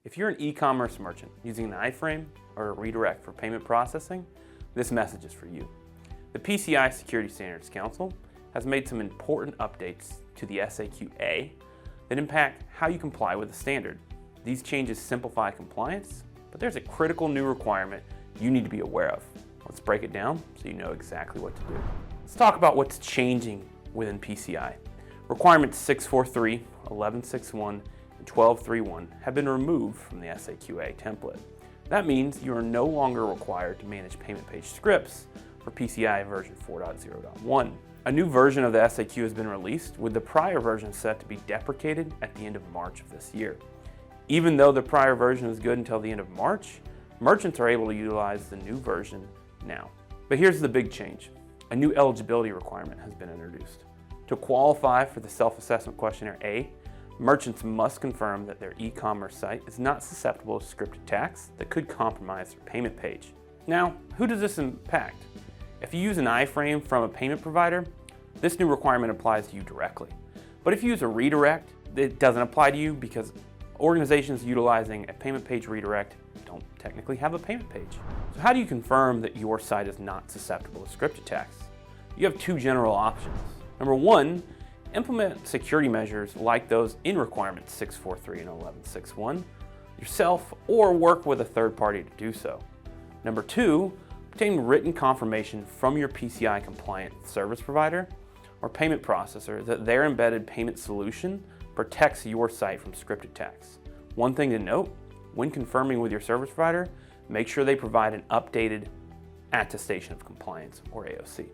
If you're an e-commerce merchant using an iframe or a redirect for payment processing, this message is for you. The PCI Security Standards Council has made some important updates to the SAQ-A that impact how you comply with the standard. These changes simplify compliance, but there's a critical new requirement you need to be aware of. Let's break it down so you know exactly what to do. Let's talk about what's changing within PCI. Requirements 643, 1161, and 1231 have been removed from the SAQ-A template. That means you are no longer required to manage payment page scripts for PCI version 4.0.1. A new version of the SAQ has been released, with the prior version set to be deprecated at the end of March of this year. Even though the prior version is good until the end of March, merchants are able to utilize the new version now. But here's the big change. A new eligibility requirement has been introduced. To qualify for the self-assessment questionnaire A, merchants must confirm that their e-commerce site is not susceptible to scripted attacks that could compromise their payment page. Now, who does this impact? If you use an iframe from a payment provider, this new requirement applies to you directly. But if you use a redirect, it doesn't apply to you because organizations utilizing a payment page redirect don't technically have a payment page. So how do you confirm that your site is not susceptible to script attacks? You have two general options. Number one, implement security measures like those in requirements 643 and 1161 yourself, or work with a third party to do so. Number two, obtain written confirmation from your PCI compliant service provider or payment processor that their embedded payment solution protects your site from script attacks. One thing to note, when confirming with your service provider, make sure they provide an updated attestation of compliance, or AOC.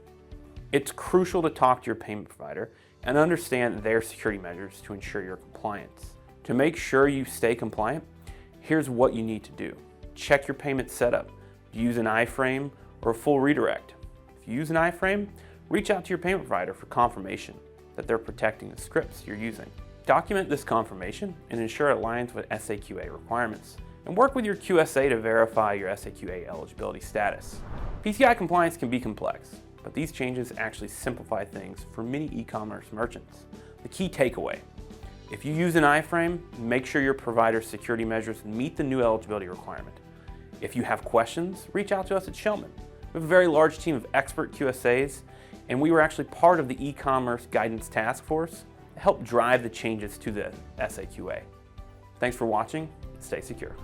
It's crucial to talk to your payment provider and understand their security measures to ensure your compliance. To make sure you stay compliant, here's what you need to do. Check your payment setup. Do you use an iframe or a full redirect? If you use an iframe, reach out to your payment provider for confirmation that they're protecting the scripts you're using. Document this confirmation and ensure it aligns with SAQ-A requirements, and work with your QSA to verify your SAQ-A eligibility status. PCI compliance can be complex, but these changes actually simplify things for many e-commerce merchants. The key takeaway: if you use an iframe, make sure your provider's security measures meet the new eligibility requirement. If you have questions, reach out to us at Shellman. We have a very large team of expert QSAs, and we were actually part of the e-commerce guidance task force to help drive the changes to the SAQ-A. Thanks for watching. Stay secure.